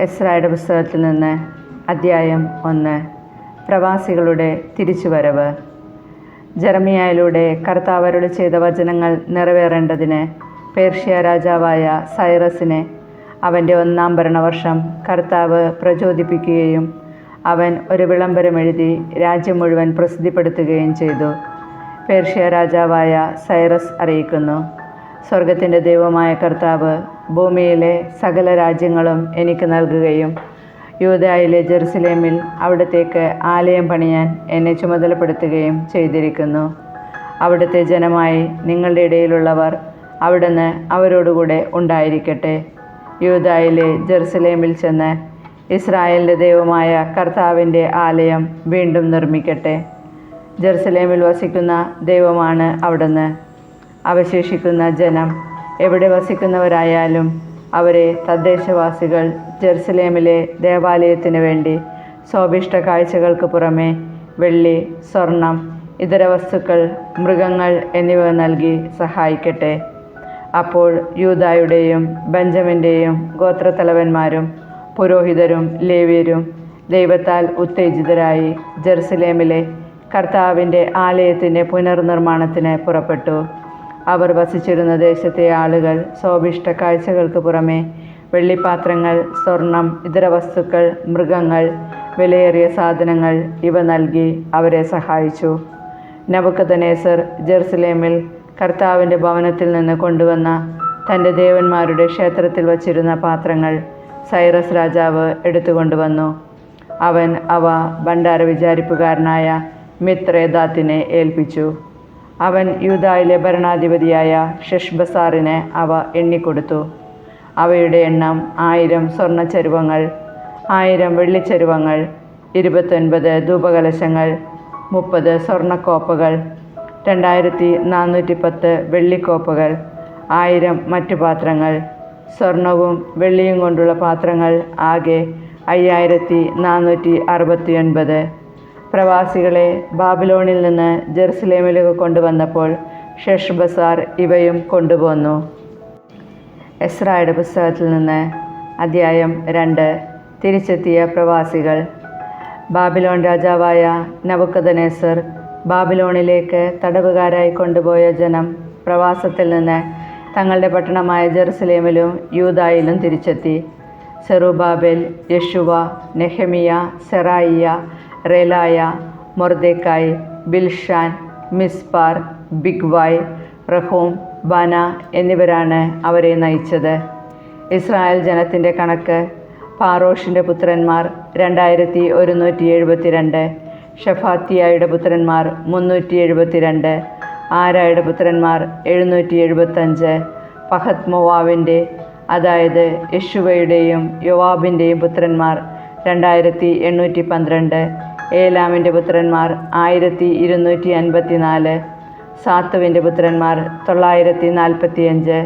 എസ്രായുടെ പുസ്തകത്തിൽ നിന്ന് അദ്ധ്യായം 1. പ്രവാസികളുടെ തിരിച്ചുവരവ്. ജെറമിയായിലൂടെ കർത്താവ് അരുളി ചെയ്ത വചനങ്ങൾ നിറവേറേണ്ടതിന് പേർഷ്യ രാജാവായ സൈറസിനെ അവൻ്റെ 1-ാം ഭരണവർഷം കർത്താവ് പ്രചോദിപ്പിക്കുകയും അവൻ ഒരു വിളംബരം എഴുതി രാജ്യം മുഴുവൻ പ്രസിദ്ധിപ്പെടുത്തുകയും ചെയ്തു. പേർഷ്യ രാജാവായ സൈറസ് അറിയിക്കുന്നു: സ്വർഗത്തിൻ്റെ ദൈവമായ കർത്താവ് ഭൂമിയിലെ സകല രാജ്യങ്ങളും എനിക്ക് നൽകുകയും യൂദായിലെ ജെറുസലേമിൽ അവിടത്തേക്ക് ആലയം പണിയാൻ എന്നെ ചുമതലപ്പെടുത്തുകയും ചെയ്തിരിക്കുന്നു. അവിടുത്തെ ജനമായി നിങ്ങളുടെ ഇടയിലുള്ളവർ അവിടുന്ന് അവരോടുകൂടെ ഉണ്ടായിരിക്കട്ടെ. യൂദായിലെ ജെറുസലേമിൽ ചെന്ന് ഇസ്രായേലിൻ്റെ ദൈവമായ കർത്താവിൻ്റെ ആലയം വീണ്ടും നിർമ്മിക്കട്ടെ. ജെറുസലേമിൽ വസിക്കുന്ന ദൈവമാണ് അവിടുന്ന്. അവശേഷിക്കുന്ന ജനം എവിടെ വസിക്കുന്നവരായാലും അവരെ തദ്ദേശവാസികൾ ജെറുസലേമിലെ ദേവാലയത്തിനു വേണ്ടി സ്വഭിഷ്ട കാഴ്ചകൾക്ക് പുറമെ വെള്ളി, സ്വർണം, ഇതര വസ്തുക്കൾ, മൃഗങ്ങൾ എന്നിവ നൽകി സഹായിക്കട്ടെ. അപ്പോൾ യൂദായുടെയും ബെഞ്ചമിൻ്റെയും ഗോത്രത്തലവന്മാരും പുരോഹിതരും ലേവ്യരും ദൈവത്താൽ ഉത്തേജിതരായി ജെറുസലേമിലെ കർത്താവിൻ്റെ ആലയത്തിൻ്റെ പുനർനിർമ്മാണത്തിന് പുറപ്പെട്ടു. അവർ വസിച്ചിരുന്ന ദേശത്തെ ആളുകൾ സ്വഭിഷ്ട കാഴ്ചകൾക്ക് പുറമെ വെള്ളിപ്പാത്രങ്ങൾ, സ്വർണം, ഇതര വസ്തുക്കൾ, മൃഗങ്ങൾ, വിലയേറിയ സാധനങ്ങൾ ഇവ നൽകി അവരെ സഹായിച്ചു. നെബൂഖദ്നേസർ ജെറുസലേമിൽ കർത്താവിൻ്റെ ഭവനത്തിൽ നിന്ന് കൊണ്ടുവന്ന തൻ്റെ ദേവന്മാരുടെ ക്ഷേത്രത്തിൽ വച്ചിരുന്ന പാത്രങ്ങൾ സൈറസ് രാജാവ് എടുത്തുകൊണ്ടുവന്നു. അവൻ അവ ഭണ്ഡാര വിചാരിപ്പുകാരനായ മിത്രേദാത്തിനെ ഏൽപ്പിച്ചു. അവൻ യൂദായിലെ ഭരണാധിപതിയായ ഷെഷ്ബസാറിന് അവ എണ്ണിക്കൊടുത്തു. അവയുടെ എണ്ണം 1000 സ്വർണ്ണച്ചരുവങ്ങൾ, 1000 വെള്ളിച്ചരുവങ്ങൾ, 29 ധൂപകലശങ്ങൾ, 30 സ്വർണ്ണക്കോപ്പകൾ, 2410 വെള്ളിക്കോപ്പകൾ, 1000 മറ്റു പാത്രങ്ങൾ. സ്വർണവും വെള്ളിയും കൊണ്ടുള്ള പാത്രങ്ങൾ ആകെ 5469. പ്രവാസികളെ ബാബിലോണിൽ നിന്ന് ജെറുസലേമിലേക്ക് കൊണ്ടുവന്നപ്പോൾ ഷെഷ്ബസാർ ഇവയും കൊണ്ടുപോന്നു. എസ്രായുടെ പുസ്തകത്തിൽ നിന്ന് അദ്ധ്യായം 2. തിരിച്ചെത്തിയ പ്രവാസികൾ. ബാബിലോൺ രാജാവായ നെബൂഖദ്നേസർ ബാബിലോണിലേക്ക് തടവുകാരായി കൊണ്ടുപോയ ജനം പ്രവാസത്തിൽ നിന്ന് തങ്ങളുടെ പട്ടണമായ ജെറുസലേമിലും യൂദായിലും തിരിച്ചെത്തി. സെറുബാബേൽ, യെശുവ, നെഹെമിയ, സെറായിയ, റെലായ, മൊർദെക്കായ്, ബിൽഷാൻ, മിസ്പാർ, ബിഗ്വായ്, റഹൂം, ബാന എന്നിവരാണ് അവരെ നയിച്ചത്. ഇസ്രായേൽ ജനത്തിൻ്റെ കണക്ക്: പാറോഷിൻ്റെ പുത്രന്മാർ 2172, ഷെഫാത്തിയായുടെ പുത്രന്മാർ 372, ആരായുടെ പുത്രന്മാർ 775, പഹത് മോവാബിൻ്റെ, അതായത് യെശുവയുടെയും യോവാബിൻ്റെയും പുത്രന്മാർ 2812, ഏലാമിൻ്റെ പുത്രന്മാർ 1254, സാത്തുവിൻ്റെ പുത്രന്മാർ 945,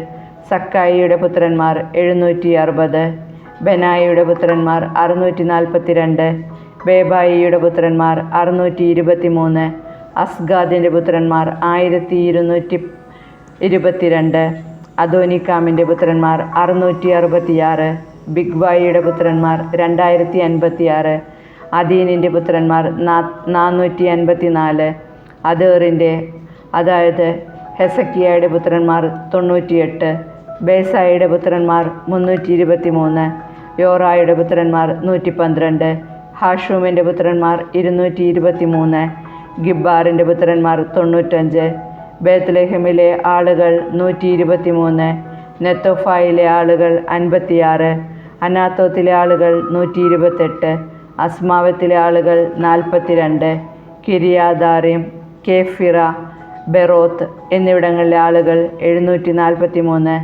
സക്കായിയുടെ പുത്രന്മാർ 760, ബെനായിയുടെ പുത്രന്മാർ 642, ബേബായിയുടെ പുത്രന്മാർ 623, അസ്ഗാദിൻ്റെ പുത്രന്മാർ 1222, അദോനിക്കാമിൻ്റെ പുത്രന്മാർ 666, ബിഗ്വായിയുടെ പുത്രന്മാർ 2056, അദീനിൻ്റെ പുത്രന്മാർ 454, അദേറിൻ്റെ, അതായത് ഹെസക്കിയയുടെ പുത്രന്മാർ 98, ബേസായിയുടെ പുത്രന്മാർ 323, യോറായുടെ പുത്രന്മാർ 112, ഹാഷൂമിൻ്റെ പുത്രന്മാർ 223, ഗിബ്ബാറിൻ്റെ പുത്രന്മാർ 95, ബേത്ത്ലേഹമിലെ ആളുകൾ 123, നെത്തോഫായിലെ ആളുകൾ 56, അനാത്തോത്തിലെ ആളുകൾ 128, അസ്മാവത്തിലെ ആളുകൾ 42, കിരിയാദാറിം, കേഫിറ, ബെറോത്ത് എന്നിവിടങ്ങളിലെ ആളുകൾ 743,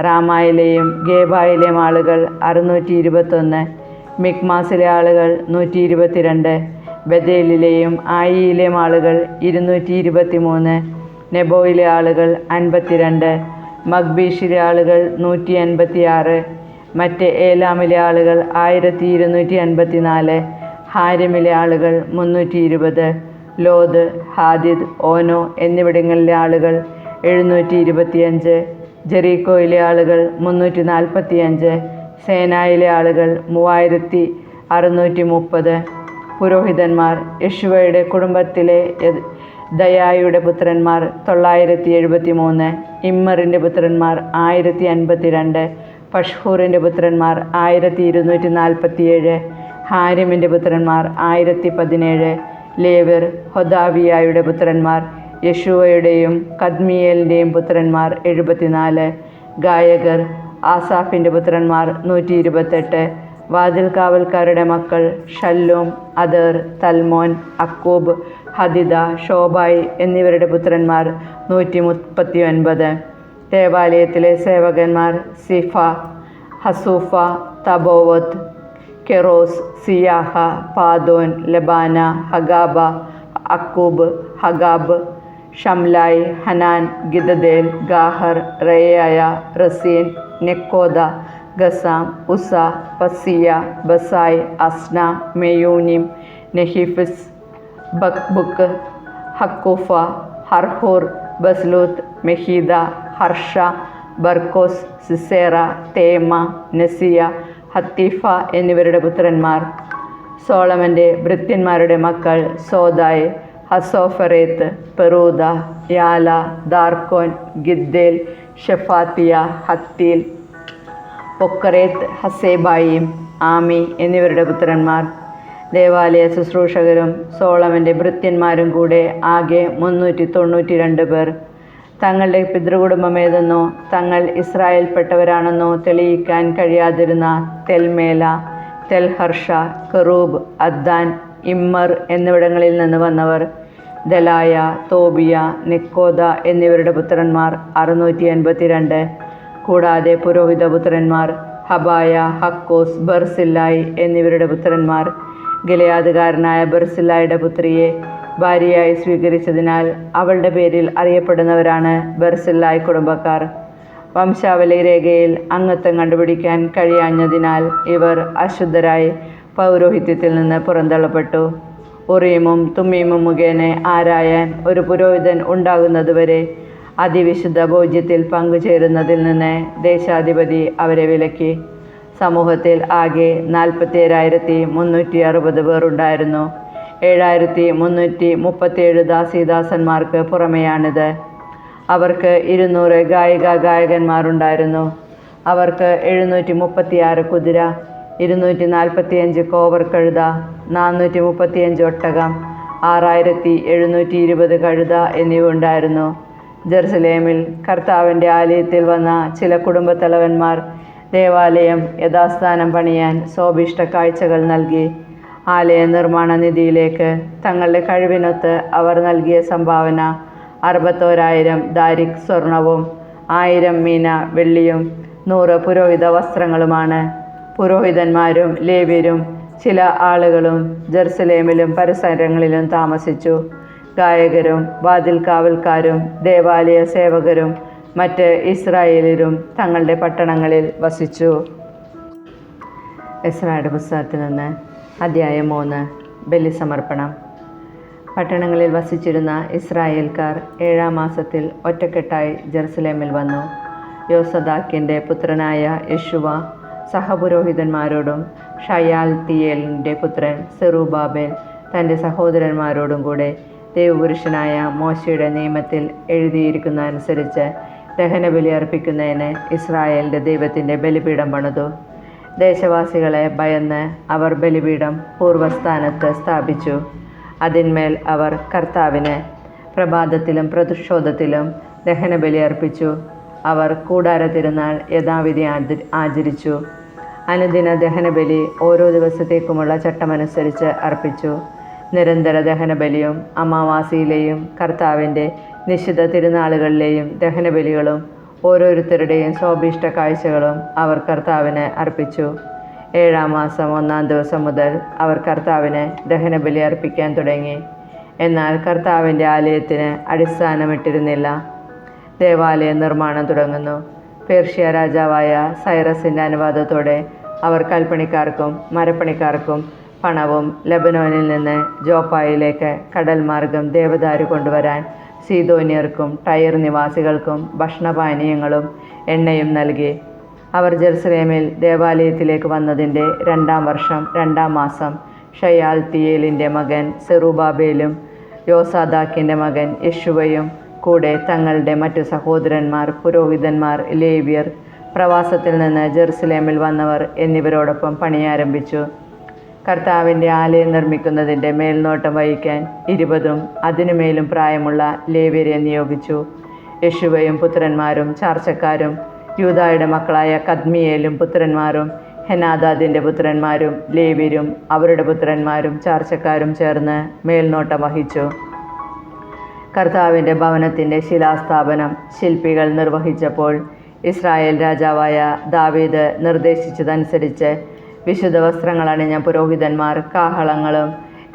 റാമായിലെയും ഗേബായിലെയും ആളുകൾ 621, മിക്മാസിലെ ആളുകൾ 122, ബദേലിലെയും ആയിയിലെയും ആളുകൾ 223, നെബോയിലെ ആളുകൾ 52, മഗ്ബീഷിലെ ആളുകൾ 186, മറ്റ് ഏലാമിലെ ആളുകൾ 1254, ഹാരിമിലെ ആളുകൾ 320, ലോദ്, ഹാദിദ്, ഓനോ എന്നിവിടങ്ങളിലെ ആളുകൾ 725, ജെറീക്കോയിലെ ആളുകൾ 345, സേനായിലെ ആളുകൾ 3630. പുരോഹിതന്മാർ യെശുവയുടെ കുടുംബത്തിലെ ദയായുടെ പുത്രന്മാർ 973. ഇമ്മറിൻ്റെ പുത്രന്മാർ 1052. പഷ്ഹൂറിൻ്റെ പുത്രന്മാർ 1247. ഹാരിമിൻ്റെ പുത്രന്മാർ 1017. ലേവ്യർ ഹൊദാവിയായുടെ പുത്രന്മാർ യെശുവയുടെയും കദ്മിയേലിൻ്റെയും പുത്രന്മാർ 74. ഗായകർ ആസാഫിൻ്റെ പുത്രന്മാർ 128. വാതിൽ കാവൽക്കാരുടെ മക്കൾ ഷല്ലൂം, അദർ, തൽമോൻ, അക്കൂബ്, ഹദിദ, ഷോബായ് എന്നിവരുടെ പുത്രന്മാർ 139. ദേവാലയത്തിലെ സേവകന്മാർ സിഫ, ഹസൂഫ, തബോവത്ത്, കെറോസ്, സിയാഹ, പാദോൻ, ലബാന, ഹഗാബ, അക്കൂബ്, ഹഗാബ്, ഷംലായ്, ഹനാൻ, ഗിദദേൽ, ഗാഹർ, റേയായ, റസീൻ, നെക്കോദ, ഗസാം, ഉസ, പസിയ, ബസായ്, അസ്ന, മെയൂനിം, നെഹിഫിസ്, ബക്ബുക്ക്, ഹക്കൂഫ, ഹർഹൂർ, ബസ്ലൂത്ത്, മെഹീദ, ഹർഷ, ബർക്കോസ്, സിസേറ, തേമ, നസിയ, ഹത്തീഫ എന്നിവരുടെ പുത്രന്മാർ. സോളമൻ്റെ ഭൃത്യന്മാരുടെ മക്കൾ സോദായ്, ഹസോഫറേത്ത്, പെറൂദ, യാല, ദാർക്കോൻ, ഗിദ്ദേൽ, ഷെഫാത്തിയ, ഹത്തീൽ, പൊക്കറേത്ത്, ഹസേബായിം, ആമി എന്നിവരുടെ പുത്രന്മാർ. ദേവാലയ ശുശ്രൂഷകരും സോളമൻ്റെ ഭൃത്യന്മാരും കൂടെ ആകെ 392 പേർ. തങ്ങളുടെ പിതൃകുടുംബമേതെന്നോ തങ്ങൾ ഇസ്രായേൽപ്പെട്ടവരാണെന്നോ തെളിയിക്കാൻ കഴിയാതിരുന്ന തെൽമേല, തെൽഹർഷ, കെറൂബ്, അദ്ദാൻ, ഇമ്മർ എന്നിവിടങ്ങളിൽ നിന്ന് വന്നവർ. ദലായ, തോബിയ, നെക്കോദ എന്നിവരുടെ പുത്രന്മാർ 682. കൂടാതെ പുരോഹിതപുത്രന്മാർ ഹബായ, ഹക്കോസ്, ബർസില്ലായ് എന്നിവരുടെ പുത്രന്മാർ. ഗിലെയാദുകാരനായ ബർസില്ലായുടെ പുത്രിയെ ഭാര്യയായി സ്വീകരിച്ചതിനാൽ അവളുടെ പേരിൽ അറിയപ്പെടുന്നവരാണ് ബർസില്ലായ് കുടുംബക്കാർ. വംശാവലി രേഖയിൽ അംഗത്വം കണ്ടുപിടിക്കാൻ കഴിയാഞ്ഞതിനാൽ ഇവർ അശുദ്ധരായി പൗരോഹിത്യത്തിൽ നിന്ന് പുറന്തള്ളപ്പെട്ടു. ഉറീമും തുമ്മീമും മുഖേന ആരായാൻ ഒരു പുരോഹിതൻ ഉണ്ടാകുന്നതുവരെ അതിവിശുദ്ധ ഭോജ്യത്തിൽ പങ്കുചേരുന്നതിൽ നിന്ന് ദേശാധിപതി അവരെ വിലക്കി. സമൂഹത്തിൽ ആകെ 47,360 പേർ ഉണ്ടായിരുന്നു. 7,337 ദാസീദാസന്മാർക്ക് പുറമെയാണിത്. അവർക്ക് 200 ഗായകന്മാരുണ്ടായിരുന്നു. അവർക്ക് 736 കുതിര, 245 കോവർ കഴുത, 435 ഒട്ടകം, 6,720 കഴുത എന്നിവ ഉണ്ടായിരുന്നു. ജെറുസലേമിൽ കർത്താവിൻ്റെ ആലയത്തിൽ വന്ന ചില കുടുംബത്തലവന്മാർ ദേവാലയം യഥാസ്ഥാനം പണിയാൻ സ്വഭിഷ്ട കാഴ്ചകൾ നൽകി. ആലയ നിർമ്മാണ നിധിയിലേക്ക് തങ്ങളുടെ കഴിവിനൊത്ത് അവർ നൽകിയ സംഭാവന 61,000 ദാരിക് സ്വർണവും 1000 മീന വെള്ളിയും 100 പുരോഹിത വസ്ത്രങ്ങളുമാണ്. പുരോഹിതന്മാരും ലേവ്യരും ചില ആളുകളും ജെറുസലേമിലും പരിസരങ്ങളിലും താമസിച്ചു. ഗായകരും വാതിൽ കാവൽക്കാരും ദേവാലയ സേവകരും മറ്റ് ഇസ്രായേലരും തങ്ങളുടെ പട്ടണങ്ങളിൽ വസിച്ചു. എസ്രായുടെ പുസ്തകത്തിൽ നിന്ന് അധ്യായം 3. ബലിസമർപ്പണം. പട്ടണങ്ങളിൽ വസിച്ചിരുന്ന ഇസ്രായേൽക്കാർ 7-ാം മാസത്തിൽ ഒറ്റക്കെട്ടായി ജെറുസലേമിൽ വന്നു. യോസദാക്കിൻ്റെ പുത്രനായ യെശുവ സഹപുരോഹിതന്മാരോടും ഷയാൽത്തിയേലിൻ്റെ പുത്രൻ സെറുബാബേൽ തൻ്റെ സഹോദരന്മാരോടും കൂടെ ദൈവപുരുഷനായ മോശയുടെ നിയമത്തിൽ എഴുതിയിരിക്കുന്നതനുസരിച്ച് ദഹനബലി അർപ്പിക്കുന്നതിന് ഇസ്രായേലിൻ്റെ ദൈവത്തിൻ്റെ ബലിപീഠം പണിതു. ദേശവാസികളെ ഭയന്ന് അവർ ബലിപീഠം പൂർവ്വസ്ഥാനത്ത് സ്ഥാപിച്ചു. അതിന്മേൽ അവർ കർത്താവിന് പ്രഭാതത്തിലും പ്രതിഷോധത്തിലും ദഹനബലി അർപ്പിച്ചു. അവർ കൂടാര തിരുനാൾ യഥാവിധി ആചരിച്ചു. അനുദിന ദഹനബലി ഓരോ ദിവസത്തേക്കുമുള്ള ചട്ടമനുസരിച്ച് അർപ്പിച്ചു. നിരന്തര ദഹനബലിയും അമാവാസിയിലെയും കർത്താവിൻ്റെ നിശ്ചിത തിരുനാളുകളിലെയും ദഹനബലികളും ഓരോരുത്തരുടെയും സ്വഭിഷ്ട കാഴ്ചകളും അവർ കർത്താവിന് അർപ്പിച്ചു. 7-ാം മാസം 1-ാം ദിവസം മുതൽ അവർ കർത്താവിന് ദഹനബലി അർപ്പിക്കാൻ തുടങ്ങി. എന്നാൽ കർത്താവിൻ്റെ ആലയത്തിന് അടിസ്ഥാനമിട്ടിരുന്നില്ല. ദേവാലയ നിർമ്മാണം തുടങ്ങുന്നു. പേർഷ്യ രാജാവായ സൈറസിൻ്റെ അനുവാദത്തോടെ അവർ കൽപ്പണിക്കാർക്കും മരപ്പണിക്കാർക്കും പണവും ലബനോനിൽ നിന്ന് ജോപ്പായിലേക്ക് കടൽ മാർഗം ദേവദാരു കൊണ്ടുവരാൻ സീദോന്യർക്കും ടയർ നിവാസികൾക്കും ഭക്ഷണപാനീയങ്ങളും എണ്ണയും നൽകി. അവർ ജെറുസലേമിൽ ദേവാലയത്തിലേക്ക് വന്നതിൻ്റെ 2-ാം വർഷം 2-ാം മാസം ഷയാൽത്തിയേലിൻ്റെ മകൻ സെറുബാബേലും യോസാദാക്കിൻ്റെ മകൻ യെശുവയും കൂടെ തങ്ങളുടെ മറ്റു സഹോദരന്മാർ, പുരോഹിതന്മാർ, ലേവ്യർ, പ്രവാസത്തിൽ നിന്ന് ജെറുസലേമിൽ വന്നവർ എന്നിവരോടൊപ്പം പണിയാരംഭിച്ചു. കർത്താവിൻ്റെ ആലയം നിർമ്മിക്കുന്നതിൻ്റെ മേൽനോട്ടം വഹിക്കാൻ 20-ഉം അതിനുമേലും പ്രായമുള്ള ലേവ്യരെ നിയോഗിച്ചു. യെശുവയും പുത്രന്മാരും ചാർച്ചക്കാരും യൂദായുടെ മക്കളായ കദ്മിയേലും പുത്രന്മാരും ഹെനാദാദിൻ്റെ പുത്രന്മാരും ലേവ്യരും അവരുടെ പുത്രന്മാരും ചാർച്ചക്കാരും ചേർന്ന് മേൽനോട്ടം വഹിച്ചു. കർത്താവിൻ്റെ ഭവനത്തിൻ്റെ ശിലാസ്ഥാപനം ശില്പികൾ നിർവഹിച്ചപ്പോൾ ഇസ്രായേൽ രാജാവായ ദാവീദ് നിർദ്ദേശിച്ചതനുസരിച്ച് വിശുദ്ധ വസ്ത്രങ്ങൾ അണിഞ്ഞ പുരോഹിതന്മാർ കാഹളങ്ങളും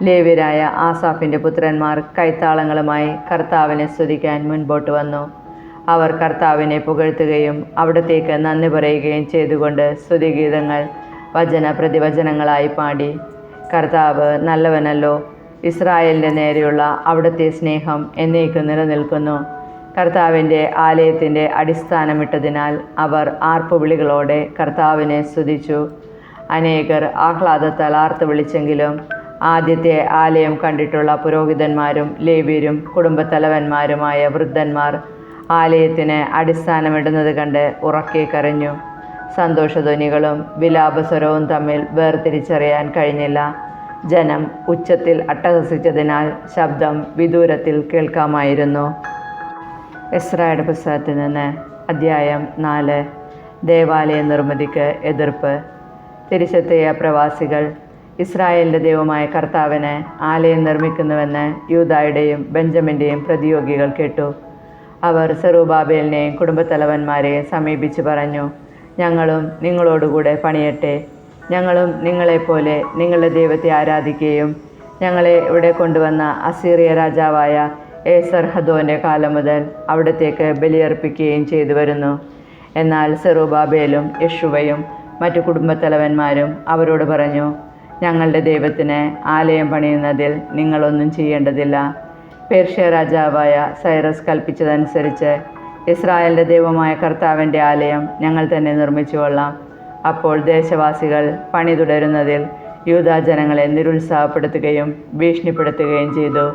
ലേവ്യരായ ആസാഫിൻ്റെ പുത്രന്മാർ കൈത്താളങ്ങളുമായി കർത്താവിനെ സ്തുതിക്കാൻ മുൻപോട്ട് വന്നു. അവർ കർത്താവിനെ പുകഴ്ത്തുകയും അവിടത്തേക്ക് നന്ദി പറയുകയും ചെയ്തുകൊണ്ട് സ്തുതിഗീതങ്ങൾ വചന പ്രതിവചനങ്ങളായി പാടി. കർത്താവ് നല്ലവനല്ലോ, ഇസ്രായേലിൻ്റെ നേരെയുള്ള അവിടുത്തെ സ്നേഹം എന്നേക്കും നിലനിൽക്കുന്നു. കർത്താവിൻ്റെ ആലയത്തിൻ്റെ അടിസ്ഥാനമിട്ടതിനാൽ അവർ ആർപ്പുവിളികളോടെ കർത്താവിനെ സ്തുതിച്ചു. അനേകർ ആഹ്ലാദത്താൽ ആർത്തു വിളിച്ചെങ്കിലും ആദ്യത്തെ ആലയം കണ്ടിട്ടുള്ള പുരോഹിതന്മാരും ലേവ്യരും കുടുംബത്തലവന്മാരുമായ വൃദ്ധന്മാർ ആലയത്തിന് അടിസ്ഥാനമിടുന്നത് കണ്ട് ഉറക്കെ കരഞ്ഞു. സന്തോഷധ്വനികളും വിലാപസ്വരവും തമ്മിൽ വേർതിരിച്ചറിയാൻ കഴിഞ്ഞില്ല. ജനം ഉച്ചത്തിൽ അട്ടഹസിച്ചതിനാൽ ശബ്ദം വിദൂരത്തിൽ കേൾക്കാമായിരുന്നു. എസ്രായുടെ പുസ്തകത്തിൽ നിന്ന് അധ്യായം 4. ദേവാലയ നിർമ്മിതിക്ക് എതിർപ്പ്. തിരിച്ചെത്തിയ പ്രവാസികൾ ഇസ്രായേലിൻ്റെ ദൈവമായ കർത്താവിന് ആലയം നിർമ്മിക്കുന്നുവെന്ന് യൂദായുടെയും ബെഞ്ചമിൻ്റെയും പ്രതിയോഗികൾ കേട്ടു. അവർ സെറുബാബേലിനെയും കുടുംബത്തലവന്മാരെയും സമീപിച്ച് പറഞ്ഞു, ഞങ്ങളും നിങ്ങളോടുകൂടെ പണിയട്ടെ. ഞങ്ങളും നിങ്ങളെപ്പോലെ നിങ്ങളുടെ ദൈവത്തെ ആരാധിക്കുകയും ഞങ്ങളെ ഇവിടെ കൊണ്ടുവന്ന അസീറിയ രാജാവായ ഏസർഹദോൻ്റെ കാലം മുതൽ അവിടത്തേക്ക് ബലിയർപ്പിക്കുകയും ചെയ്തു വരുന്നു. എന്നാൽ സെറുബാബേലും യെശുവയും മറ്റു കുടുംബത്തലവന്മാരും അവരോട് പറഞ്ഞു, ഞങ്ങളുടെ ദൈവത്തിന് ആലയം പണിയുന്നതിൽ നിങ്ങളൊന്നും ചെയ്യേണ്ടതില്ല. പേർഷ്യ രാജാവായ സൈറസ് കൽപ്പിച്ചതനുസരിച്ച് ഇസ്രായേലിൻ്റെ ദൈവമായ കർത്താവിൻ്റെ ആലയം ഞങ്ങൾ തന്നെ നിർമ്മിച്ചു കൊള്ളാം. അപ്പോൾ ദേശവാസികൾ പണി തുടരുന്നതിൽ യൂദാ ജനങ്ങളെ നിരുത്സാഹപ്പെടുത്തുകയും ഭീഷണിപ്പെടുത്തുകയും ചെയ്തു.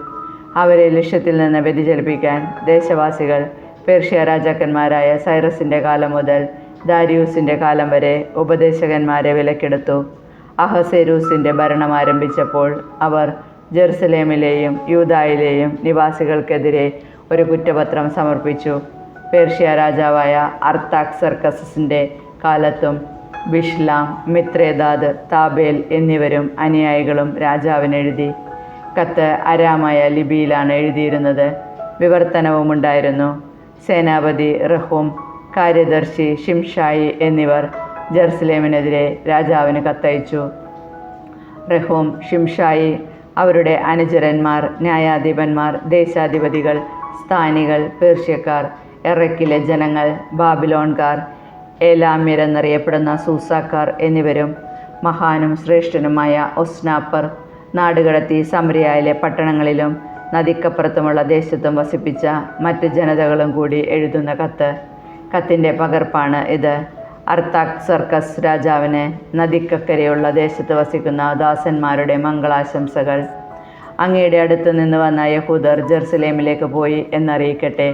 അവരെ ലക്ഷ്യത്തിൽ നിന്ന് വ്യതിചലിപ്പിക്കാൻ ദേശവാസികൾ പേർഷ്യ രാജാക്കന്മാരായ സൈറസിൻ്റെ കാലം മുതൽ ദാരിയൂസിൻ്റെ കാലം വരെ ഉപദേശകന്മാരെ വിലക്കെടുത്തു. അഹസേരൂസിൻ്റെ ഭരണം ആരംഭിച്ചപ്പോൾ അവർ ജെറുസലേമിലെയും യൂദായിലെയും നിവാസികൾക്കെതിരെ ഒരു കുറ്റപത്രം സമർപ്പിച്ചു. പേർഷ്യ രാജാവായ അർത്താക്സർക്കസിൻ്റെ കാലത്തും ബിഷ്ലാം, മിത്രേദാദ്, താബേൽ എന്നിവരും അനുയായികളും രാജാവിനെഴുതി. കത്ത് അരാമായ ലിപിയിലാണ് എഴുതിയിരുന്നത്. വിവർത്തനവുമുണ്ടായിരുന്നു. സേനാപതി റഹൂം, കാര്യദർശി ഷിംഷായി എന്നിവർ ജെറുസലേമിനെതിരെ രാജാവിന് കത്തയച്ചു. റഹൂം, ഷിംഷായി, അവരുടെ അനുചരന്മാർ, ന്യായാധിപന്മാർ, ദേശാധിപതികൾ, സ്ഥാനികൾ, പേർഷ്യക്കാർ, എറക്കിലെ ജനങ്ങൾ, ബാബിലോൺകാർ, ഏലാമ്യരെന്നറിയപ്പെടുന്ന സൂസാക്കാർ എന്നിവരും മഹാനും ശ്രേഷ്ഠനുമായ ഒസ്നാപ്പർ നാടുകടത്തി സമരിയായിലെ പട്ടണങ്ങളിലും നദിക്കപ്പുറത്തുമുള്ള ദേശത്തും വസിപ്പിച്ച മറ്റ് ജനതകളും കൂടി എഴുതുന്ന കത്ത്. കത്തിൻ്റെ പകർപ്പാണ് ഇത്. അർത്താക്സർക്കസ് രാജാവിന് നദിക്കക്കരെയുള്ള ദേശത്ത് വസിക്കുന്ന ദാസന്മാരുടെ മംഗളാശംസകൾ. അങ്ങയുടെ അടുത്ത് നിന്ന് വന്ന യഹൂദർ ജെറുസലേമിലേക്ക് പോയി എന്നറിയിക്കട്ടെ.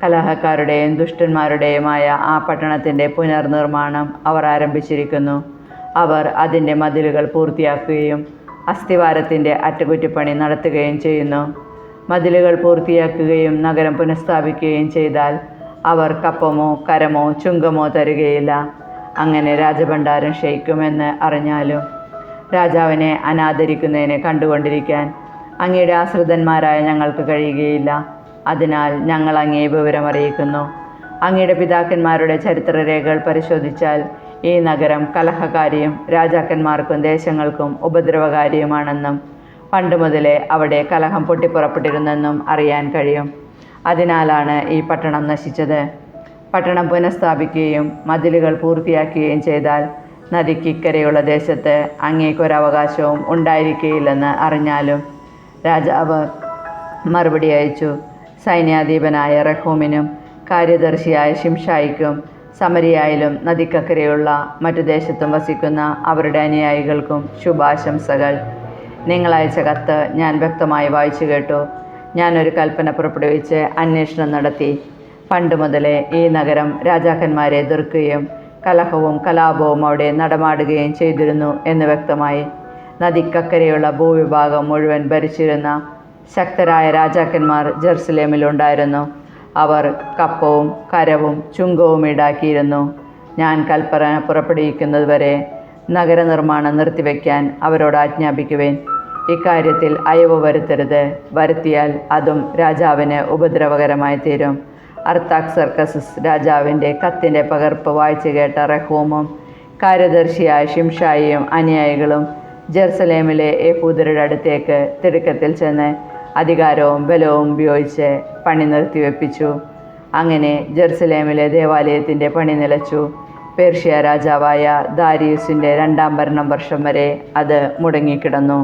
കലഹക്കാരുടെയും ദുഷ്ടന്മാരുടെയുമായ ആ പട്ടണത്തിൻ്റെ പുനർനിർമ്മാണം അവർ ആരംഭിച്ചിരിക്കുന്നു. അവർ അതിൻ്റെ മതിലുകൾ പൂർത്തിയാക്കുകയും അസ്ഥിവാരത്തിൻ്റെ അറ്റകുറ്റപ്പണി നടത്തുകയും ചെയ്യുന്നു. മതിലുകൾ പൂർത്തിയാക്കുകയും നഗരം പുനഃസ്ഥാപിക്കുകയും ചെയ്താൽ അവർ കപ്പമോ കരമോ ചുങ്കമോ തരുകയില്ല. അങ്ങനെ രാജഭണ്ഡാരം ക്ഷയിക്കുമെന്ന് അറിഞ്ഞാലും രാജാവിനെ അനാദരിക്കുന്നതിനെ കണ്ടുകൊണ്ടിരിക്കാൻ അങ്ങയുടെ ആശ്രിതന്മാരായ ഞങ്ങൾക്ക് കഴിയുകയില്ല. അതിനാൽ ഞങ്ങൾ അങ്ങയെ വിവരമറിയിക്കുന്നു. അങ്ങയുടെ പിതാക്കന്മാരുടെ ചരിത്രരേഖകൾ പരിശോധിച്ചാൽ ഈ നഗരം കലഹകാരിയും രാജാക്കന്മാർക്കും ദേശങ്ങൾക്കും ഉപദ്രവകാരിയുമാണെന്നും പണ്ട് മുതലേ അവിടെ കലഹം പൊട്ടിപ്പുറപ്പെട്ടിരുന്നെന്നും അറിയാൻ കഴിയും. അതിനാലാണ് ഈ പട്ടണം നശിച്ചത്. പട്ടണം പുനഃസ്ഥാപിക്കുകയും മതിലുകൾ പൂർത്തിയാക്കുകയും ചെയ്താൽ നദിക്കിക്കരെയുള്ള ദേശത്ത് അങ്ങേക്കൊരവകാശവും ഉണ്ടായിരിക്കുകയില്ലെന്ന് അറിഞ്ഞാലും. രാജാവ് മറുപടി അയച്ചു. സൈന്യാധിപനായ റഹൂമിനും കാര്യദർശിയായ ഷിംഷായിക്കും സമരിയായിലും നദിക്കക്കരെയുള്ള മറ്റു ദേശത്തും വസിക്കുന്ന അവരുടെ അനുയായികൾക്കും ശുഭാശംസകൾ. നിങ്ങളയച്ച കത്ത് ഞാൻ വ്യക്തമായി വായിച്ചു കേട്ടു. ഞാനൊരു കൽപ്പന പുറപ്പെടുവിച്ച് അന്വേഷണം നടത്തി. പണ്ട് മുതലേ ഈ നഗരം രാജാക്കന്മാരെ എതിർക്കുകയും കലഹവും കലാപവും അവിടെ നടമാടുകയും ചെയ്തിരുന്നു എന്ന് വ്യക്തമായി. നദിക്കക്കരെയുള്ള ഭൂവിഭാഗം മുഴുവൻ ഭരിച്ചിരുന്ന ശക്തരായ രാജാക്കന്മാർ ജെറുസലേമിലുണ്ടായിരുന്നു. അവർ കപ്പവും കരവും ചുങ്കവും ഈടാക്കിയിരുന്നു. ഞാൻ കൽപ്പന പുറപ്പെടുവിക്കുന്നതുവരെ നഗരനിർമ്മാണം നിർത്തിവെക്കാൻ അവരോട് ആജ്ഞാപിക്കുവേൻ. ഇക്കാര്യത്തിൽ അയവ് വരുത്തരുത്. വരുത്തിയാൽ അതും രാജാവിന് ഉപദ്രവകരമായി തീരും. അർത്താക്സർക്കസ് രാജാവിൻ്റെ കത്തിൻ്റെ പകർപ്പ് വായിച്ചു കേട്ട റഹൂമും കാര്യദർശിയായ ഷിംഷായിയും അനുയായികളും ജെറുസലേമിലെ യഹൂദരുടെ അടുത്തേക്ക് തിടുക്കത്തിൽ ചെന്ന് അധികാരവും ബലവും ഉപയോഗിച്ച് പണി നിർത്തിവെപ്പിച്ചു. അങ്ങനെ ജെറുസലേമിലെ ദേവാലയത്തിൻ്റെ പണി നിലച്ചു. പേർഷ്യ രാജാവായ ദാരിയുസിൻ്റെ 2-ാം ഭരണം വർഷം വരെ അത് മുടങ്ങിക്കിടന്നു.